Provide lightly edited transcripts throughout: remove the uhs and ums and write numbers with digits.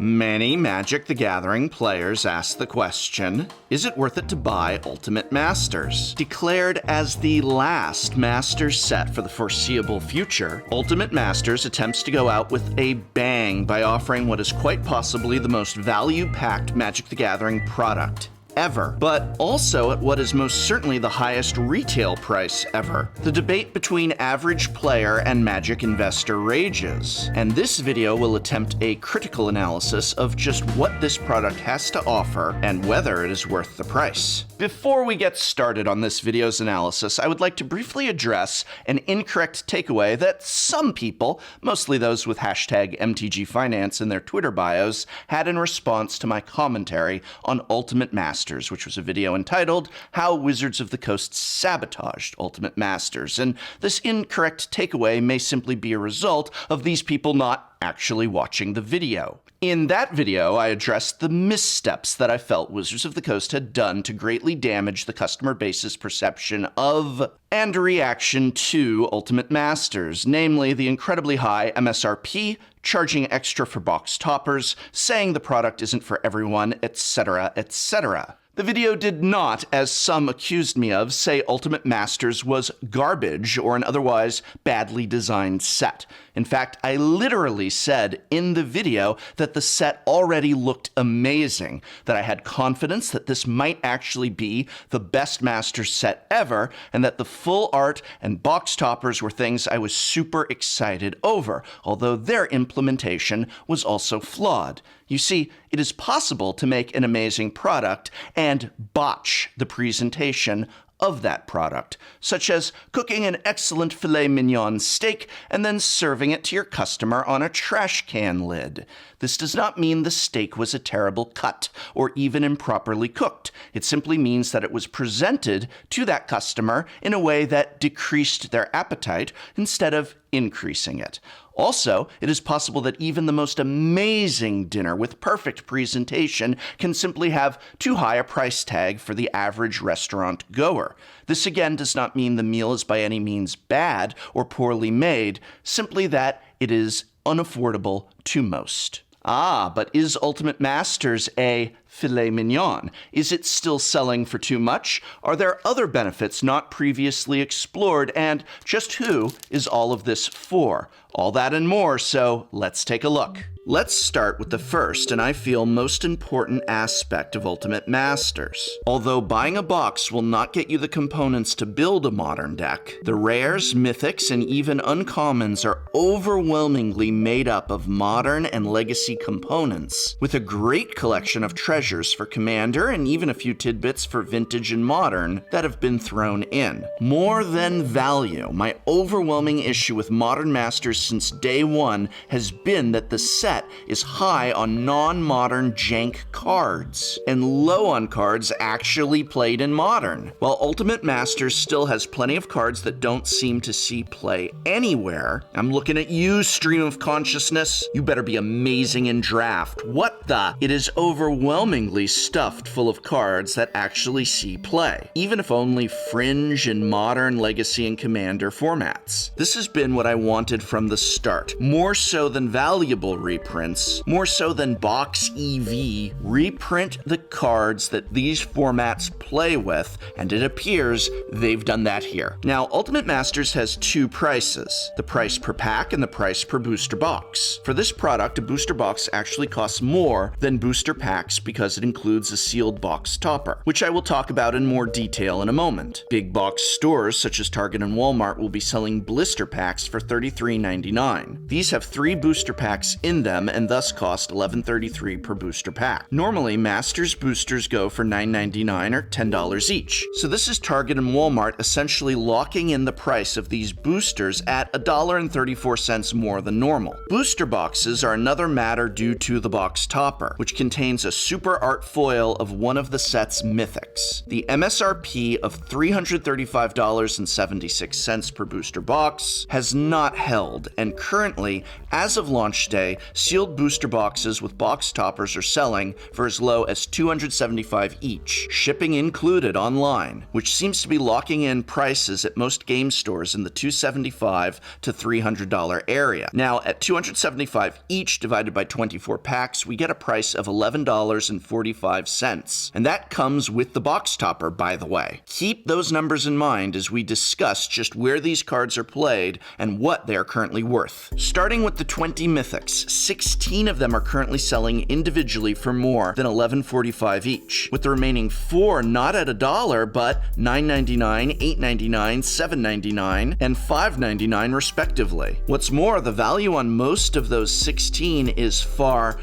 Many Magic the Gathering players ask the question, is it worth it to buy Ultimate Masters? Declared as the last Masters set for the foreseeable future, Ultimate Masters attempts to go out with a bang by offering what is quite possibly the most value-packed Magic the Gathering product ever, but also at what is most certainly the highest retail price ever. The debate between average player and Magic investor rages, and this video will attempt a critical analysis of just what this product has to offer and whether it is worth the price. Before we get started on this video's analysis, I would like to briefly address an incorrect takeaway that some people, mostly those with hashtag MTGFinance in their Twitter bios, had in response to my commentary on Ultimate Masters, which was a video entitled How Wizards of the Coast Sabotaged Ultimate Masters, and this incorrect takeaway may simply be a result of these people not actually watching the video. In that video, I addressed the missteps that I felt Wizards of the Coast had done to greatly damage the customer base's perception of and reaction to Ultimate Masters, namely the incredibly high MSRP, charging extra for box toppers, saying the product isn't for everyone, etc., etc. The video did not, as some accused me of, say Ultimate Masters was garbage or an otherwise badly designed set. In fact, I literally said in the video that the set already looked amazing, that I had confidence that this might actually be the best Masters set ever, and that the full art and box toppers were things I was super excited over, although their implementation was also flawed. You see, it is possible to make an amazing product and botch the presentation of that product, such as cooking an excellent filet mignon steak and then serving it to your customer on a trash can lid. This does not mean the steak was a terrible cut or even improperly cooked. It simply means that it was presented to that customer in a way that decreased their appetite instead of increasing it. Also, it is possible that even the most amazing dinner with perfect presentation can simply have too high a price tag for the average restaurant goer. This again does not mean the meal is by any means bad or poorly made, simply that it is unaffordable to most. But is Ultimate Masters a filet mignon? Is it still selling for too much? Are there other benefits not previously explored? And just who is all of this for? All that and more, so let's take a look. Let's start with the first, and I feel most important aspect of Ultimate Masters. Although buying a box will not get you the components to build a modern deck, the rares, mythics, and even uncommons are overwhelmingly made up of modern and legacy components, with a great collection of treasures for Commander and even a few tidbits for Vintage and Modern that have been thrown in. More than value, my overwhelming issue with Modern Masters since day one has been that the set is high on non-modern jank cards and low on cards actually played in Modern. While Ultimate Masters still has plenty of cards that don't seem to see play anywhere, I'm looking at you, stream of consciousness. You better be amazing in Draft. What the? It is overwhelmingly stuffed full of cards that actually see play, even if only fringe in Modern, Legacy, and Commander formats. This has been what I wanted from the start. More so than valuable reprints, more so than box EV, reprint the cards that these formats play with, and it appears they've done that here. Now, Ultimate Masters has two prices, the price per pack and the price per booster box. For this product, a booster box actually costs more than booster packs because it includes a sealed box topper, which I will talk about in more detail in a moment. Big box stores such as Target and Walmart will be selling blister packs for $33.99. These have 3 booster packs in them and thus cost $11.33 per booster pack. Normally, Masters boosters go for $9.99 or $10 each. So this is Target and Walmart essentially locking in the price of these boosters at $1.34 more than normal. Booster boxes are another matter due to the box topper, which contains a super art foil of one of the set's mythics. The MSRP of $335.76 per booster box has not held, and currently, as of launch day, Sealed booster boxes with box toppers are selling for as low as $275 each, shipping included online, which seems to be locking in prices at most game stores in the $275 to $300 area. Now, at $275 each divided by 24 packs, we get a price of $11.45. And that comes with the box topper, by the way. Keep those numbers in mind as we discuss just where these cards are played and what they are currently worth. Starting with the 20 Mythics, 16 of them are currently selling individually for more than $11.45 each, with the remaining 4 not at $1, but $9.99, $8.99, $7.99, and $5.99 respectively. What's more, the value on most of those 16 is far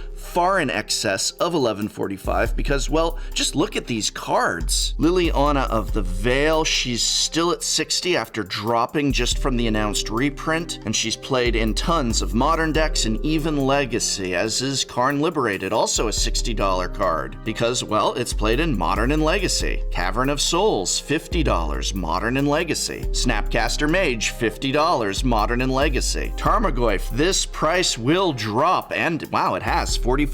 in excess of $11.45 because, well, just look at these cards. Liliana of the Veil, she's still at 60 after dropping just from the announced reprint, and she's played in tons of modern decks and even Legacy, as is Karn Liberated, also a $60 card, because, well, it's played in Modern and Legacy. Cavern of Souls, $50, Modern and Legacy. Snapcaster Mage, $50, Modern and Legacy. Tarmogoyf, this price will drop, and wow, it has, $44,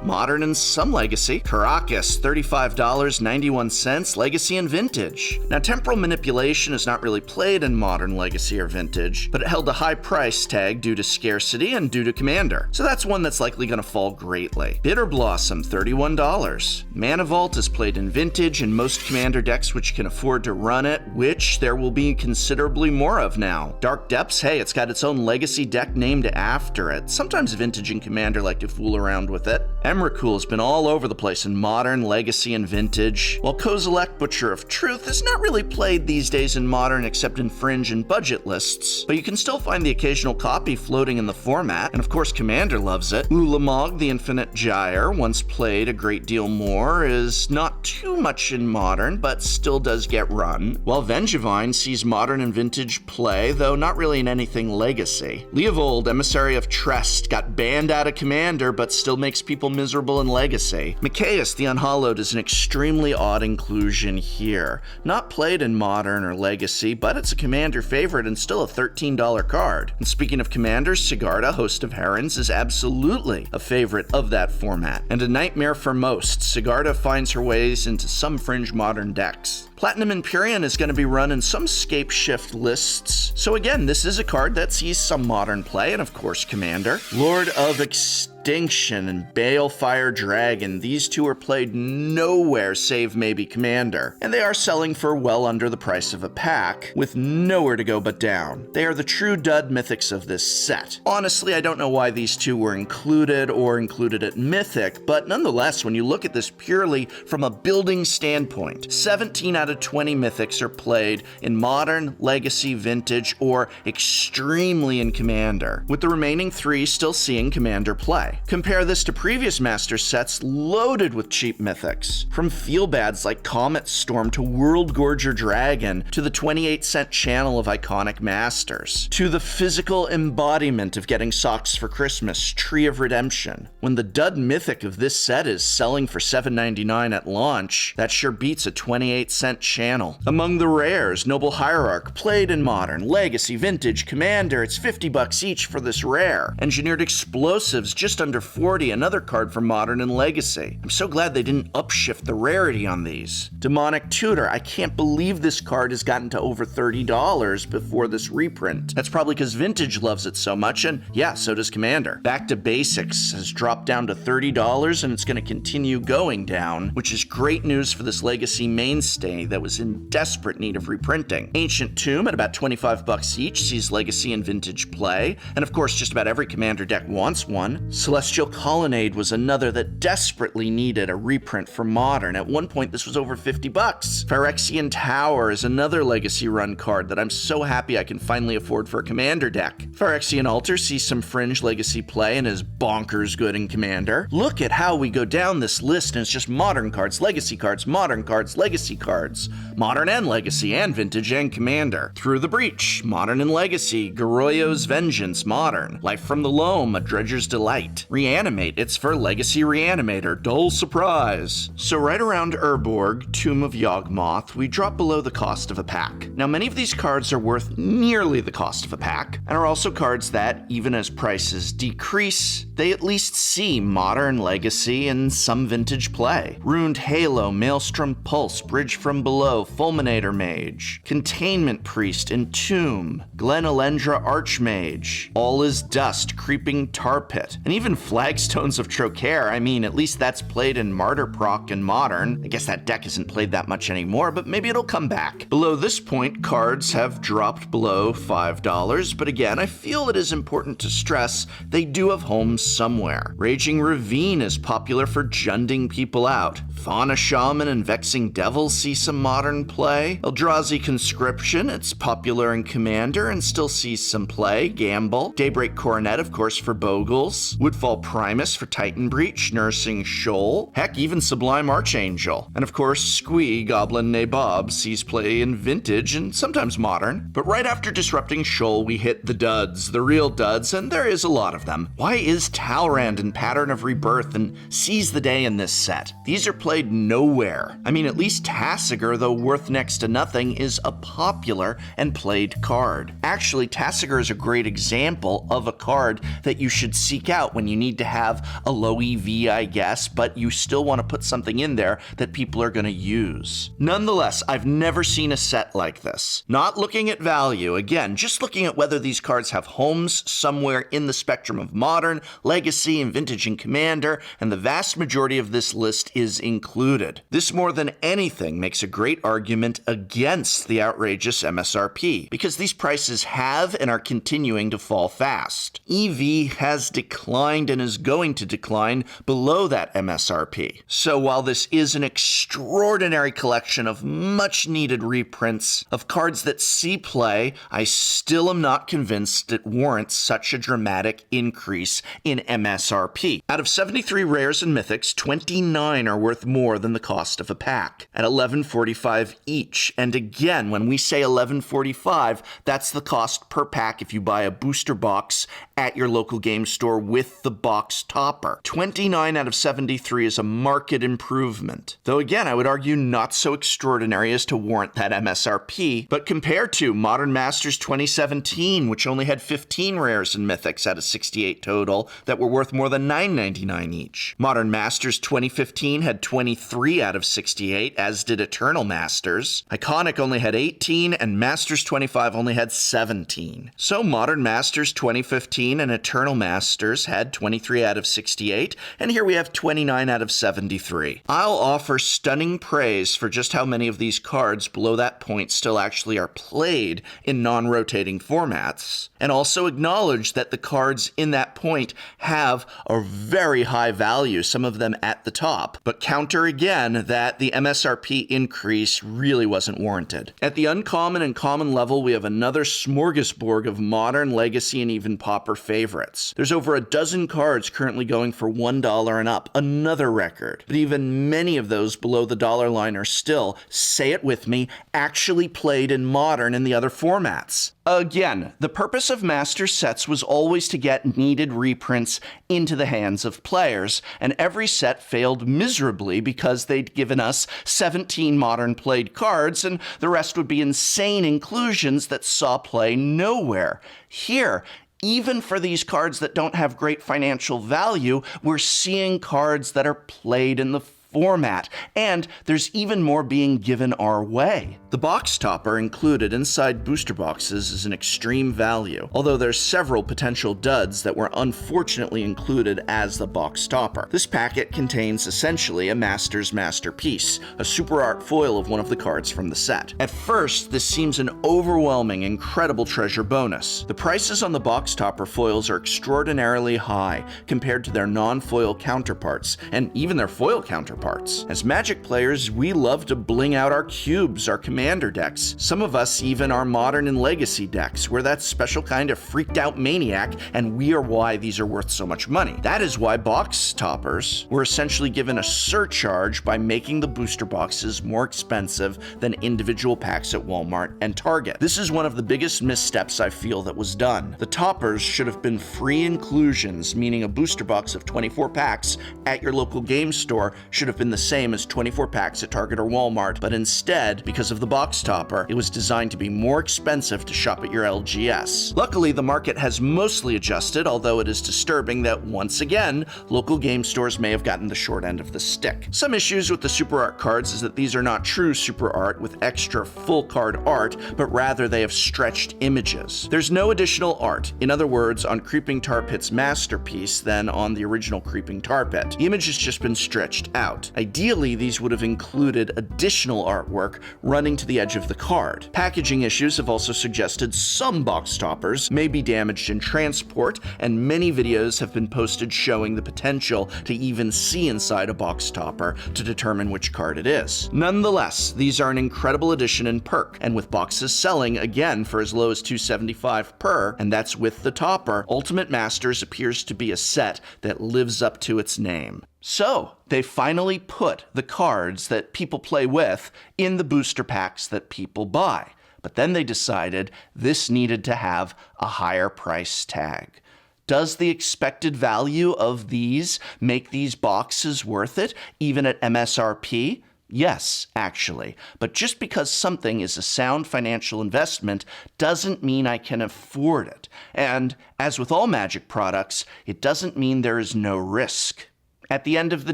Modern and some Legacy. Caracas, $35.91, Legacy and Vintage. Now, Temporal Manipulation is not really played in Modern, Legacy, or Vintage, but it held a high price tag due to scarcity and due to Commander, so that's one that's likely going to fall greatly. Bitter Blossom, $31. Mana Vault is played in Vintage and most Commander decks which can afford to run it, which there will be considerably more of now. Dark Depths, hey, it's got its own Legacy deck named after it. Sometimes Vintage and Commander like to fool around with it. Emrakul has been all over the place in Modern, Legacy, and Vintage, while Kozilek, Butcher of Truth, is not really played these days in Modern except in Fringe and budget lists, but you can still find the occasional copy floating in the format, and of course Commander loves it. Ulamog, the Infinite Gyre, once played a great deal more, is not too much in Modern, but still does get run, while Vengevine sees Modern and Vintage play, though not really in anything Legacy. Leovold, Emissary of Trest, got banned out of Commander, but still makes people miserable in Legacy. Mikaeus, the Unhallowed, is an extremely odd inclusion here. Not played in Modern or Legacy, but it's a Commander favorite and still a $13 card. And speaking of Commanders, Sigarda, Host of Herons, is absolutely a favorite of that format, and a nightmare for most. Sigarda finds her ways into some Fringe Modern decks. Platinum Empyrean is going to be run in some Scape Shift lists, so again, this is a card that sees some Modern play, and of course Commander. Lord of Extinction and Balefire Dragon, these two are played nowhere save maybe Commander, and they are selling for well under the price of a pack, with nowhere to go but down. They are the true dud mythics of this set. Honestly, I don't know why these two were included or included at Mythic, but nonetheless, when you look at this purely from a building standpoint, 17 out of 20 Mythics are played in Modern, Legacy, Vintage, or extremely in Commander, with the remaining 3 still seeing Commander play. Compare this to previous Master sets loaded with cheap Mythics, from feel-bads like Comet Storm to World Gorger Dragon, to the 28-cent channel of iconic Masters, to the physical embodiment of getting socks for Christmas, Tree of Redemption. When the dud Mythic of this set is selling for $7.99 at launch, that sure beats a 28-cent channel. Among the rares, Noble Hierarch, played in Modern, Legacy, Vintage, Commander, it's $50 each for this rare. Engineered Explosives, just under $40, another card from Modern and Legacy. I'm so glad they didn't upshift the rarity on these. Demonic Tutor, I can't believe this card has gotten to over $30 before this reprint. That's probably because Vintage loves it so much, and yeah, so does Commander. Back to Basics has dropped down to $30, and it's going to continue going down, which is great news for this Legacy mainstay that was in desperate need of reprinting. Ancient Tomb, at about $25 each, sees Legacy and Vintage play, and of course just about every Commander deck wants one. Celestial Colonnade was another that desperately needed a reprint for Modern. At one point this was over $50. Phyrexian Tower is another Legacy run card that I'm so happy I can finally afford for a Commander deck. Phyrexian Altar sees some Fringe Legacy play and is bonkers good in Commander. Look at how we go down this list and it's just Modern cards, Legacy cards, Modern cards, Legacy cards. cards. Modern and Legacy and Vintage and Commander. Through the Breach, Modern and Legacy, Goroyo's Vengeance, Modern. Life from the Loam, A Dredger's Delight. Reanimate, it's for Legacy Reanimator, dull surprise. So right around Urborg, Tomb of Yawgmoth, we drop below the cost of a pack. Now many of these cards are worth nearly the cost of a pack, and are also cards that, even as prices decrease, they at least see Modern, Legacy, and some Vintage play. Ruined Halo, Maelstrom Pulse, Bridge from Below, Fulminator Mage, Containment Priest, Entomb, Glen Elendra Archmage, All is Dust, Creeping Tar Pit, and even Flagstones of Trocaire. I mean, at least that's played in Martyr Proc and Modern. I guess that deck isn't played that much anymore, but maybe it'll come back. Below this point, cards have dropped below $5, but again, I feel it is important to stress they do have homes somewhere. Raging Ravine is popular for junding people out. Fauna Shaman and Vexing Devil see some Modern play. Eldrazi Conscription, it's popular in Commander and still sees some play. Gamble. Daybreak Coronet, of course, for Bogles. Woodfall Primus for Titan Breach. Nursing Shoal. Heck, even Sublime Archangel. And of course, Squee, Goblin Nabob, sees play in Vintage and sometimes Modern. But right after Disrupting Shoal, we hit the duds, the real duds, and there is a lot of them. Why is Talrand in Pattern of Rebirth and Seize the Day in this set? These are played nowhere. I mean, at least Tasigur, though worth next to nothing, is a popular and played card. Actually, Tasigur is a great example of a card that you should seek out when you need to have a low EV, I guess, but you still want to put something in there that people are going to use. Nonetheless, I've never seen a set like this. Not looking at value, again, just looking at whether these cards have homes somewhere in the spectrum of Modern, Legacy, and Vintage and Commander, and the vast majority of this list is included. This more than anything makes a great argument against the outrageous MSRP, because these prices have and are continuing to fall fast. EV has declined and is going to decline below that MSRP. So while this is an extraordinary collection of much needed reprints of cards that see play, I still am not convinced it warrants such a dramatic increase in MSRP. Out of 73 rares and mythics, 29 are worth more than the cost of a pack, at $11.45 each. And again, when we say $11.45, that's the cost per pack if you buy a booster box at your local game store with the box topper. 29 out of 73 is a marked improvement. Though again, I would argue not so extraordinary as to warrant that MSRP, but compared to Modern Masters 2017, which only had 15 rares and mythics out of 68 total that were worth more than $9.99 each. Modern Masters 2015 had 23 out of 68, as did Eternal Masters. Iconic only had 18, and Masters 25 only had 17. So Modern Masters 2015 and Eternal Masters had 23 out of 68, and here we have 29 out of 73. I'll offer stunning praise for just how many of these cards below that point still actually are played in non-rotating formats, and also acknowledge that the cards in that point have a very high value, some of them at the top, but counter again that the MSRP increase really wasn't warranted. At the uncommon and common level, we have another smorgasbord of Modern, Legacy, and even Pauper favorites. There's over a dozen cards currently going for $1 and up, another record. But even many of those below the dollar line are still, say it with me, actually played in Modern and the other formats. Again, the purpose of Master sets was always to get needed reprints into the hands of players, and every set failed miserably because they'd given us 17 Modern played cards, and the rest would be insane inclusions that saw play nowhere. Here, even for these cards that don't have great financial value, we're seeing cards that are played in the format, and there's even more being given our way. The box topper included inside booster boxes is an extreme value, although there's several potential duds that were unfortunately included as the box topper. This packet contains essentially a Master's Masterpiece, a super art foil of one of the cards from the set. At first, this seems an overwhelming, incredible treasure bonus. The prices on the box topper foils are extraordinarily high compared to their non-foil counterparts, and even their foil counterparts. counterparts. As Magic players, we love to bling out our cubes, our commander decks, some of us even our modern and legacy decks. We're that special kind of freaked out maniac, and we are why these are worth so much money. That is why box toppers were essentially given a surcharge by making the booster boxes more expensive than individual packs at Walmart and Target. This is one of the biggest missteps I feel that was done. The toppers should have been free inclusions, meaning a booster box of 24 packs at your local game store should have been the same as 24 packs at Target or Walmart, but instead, because of the box topper, it was designed to be more expensive to shop at your LGS. Luckily, the market has mostly adjusted, although it is disturbing that once again, local game stores may have gotten the short end of the stick. Some issues with the Super Art cards is that these are not true Super Art with extra full card art, but rather they have stretched images. There's no additional art, in other words, on Creeping Tar Pit's masterpiece than on the original Creeping Tar Pit. The image has just been stretched out. Ideally, these would have included additional artwork running to the edge of the card. Packaging issues have also suggested some box toppers may be damaged in transport, and many videos have been posted showing the potential to even see inside a box topper to determine which card it is. Nonetheless, these are an incredible addition and perk, and with boxes selling again for as low as $275 per, and that's with the topper, Ultimate Masters appears to be a set that lives up to its name. So, they finally put the cards that people play with in the booster packs that people buy. But then they decided this needed to have a higher price tag. Does the expected value of these make these boxes worth it, even at MSRP? Yes, actually. But just because something is a sound financial investment doesn't mean I can afford it. And as with all Magic products, it doesn't mean there is no risk. At the end of the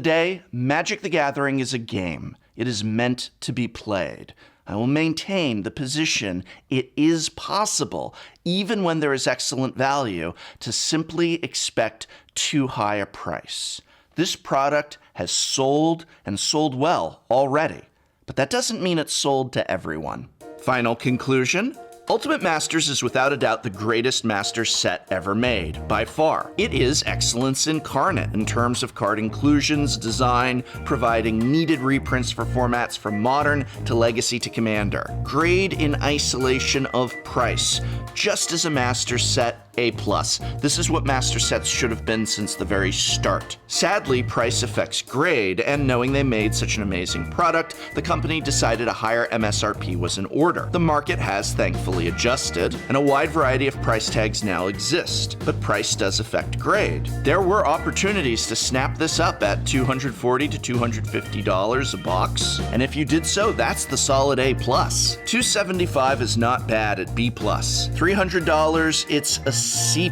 day, Magic the Gathering is a game. It is meant to be played. I will maintain the position it is possible, even when there is excellent value, to simply expect too high a price. This product has sold and sold well already, but that doesn't mean it's sold to everyone. Final conclusion. Ultimate Masters is without a doubt the greatest Masters set ever made, by far. It is excellence incarnate in terms of card inclusions, design, providing needed reprints for formats from Modern to Legacy to Commander. Grade in isolation of price, just as a Masters set, A+. This is what Master sets should have been since the very start. Sadly, price affects grade, and knowing they made such an amazing product, the company decided a higher MSRP was in order. The market has thankfully adjusted, and a wide variety of price tags now exist, but price does affect grade. There were opportunities to snap this up at $240 to $250 a box, and if you did so, that's the solid A+. $275 is not bad at B+. $300, it's a C+.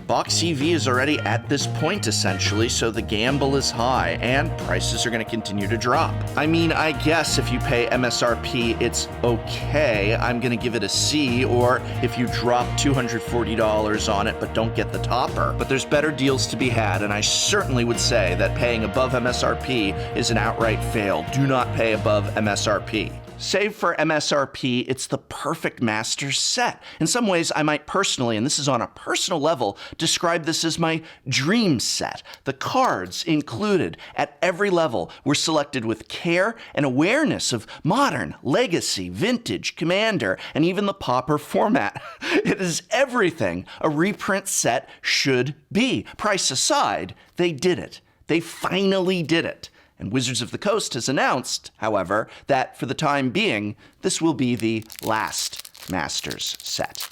Box EV is already at this point essentially, so the gamble is high, and prices are going to continue to drop. I mean, I guess if you pay MSRP, it's okay. I'm going to give it a C, or if you drop $240 on it but don't get the topper. But there's better deals to be had, and I certainly would say that paying above MSRP is an outright fail. Do not pay above MSRP. Save for MSRP, it's the perfect Masters set. In some ways, I might personally, and this is on a personal level, describe this as my dream set. The cards included at every level were selected with care and awareness of Modern, Legacy, Vintage, Commander, and even the Pauper format. It is everything a reprint set should be. Price aside, they did it. They finally did it. And Wizards of the Coast has announced, however, that for the time being, this will be the last Masters set.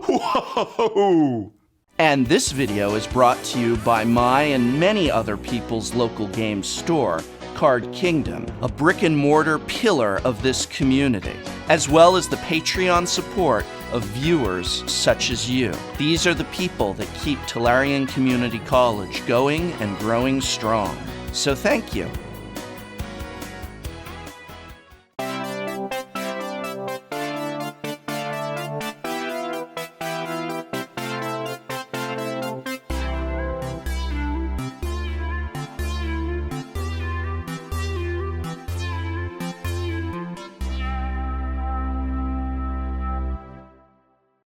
Whoa! And this video is brought to you by my and many other people's local game store, Card Kingdom, a brick-and-mortar pillar of this community, as well as the Patreon support of viewers such as you. These are the people that keep Tolarian Community College going and growing strong. So thank you.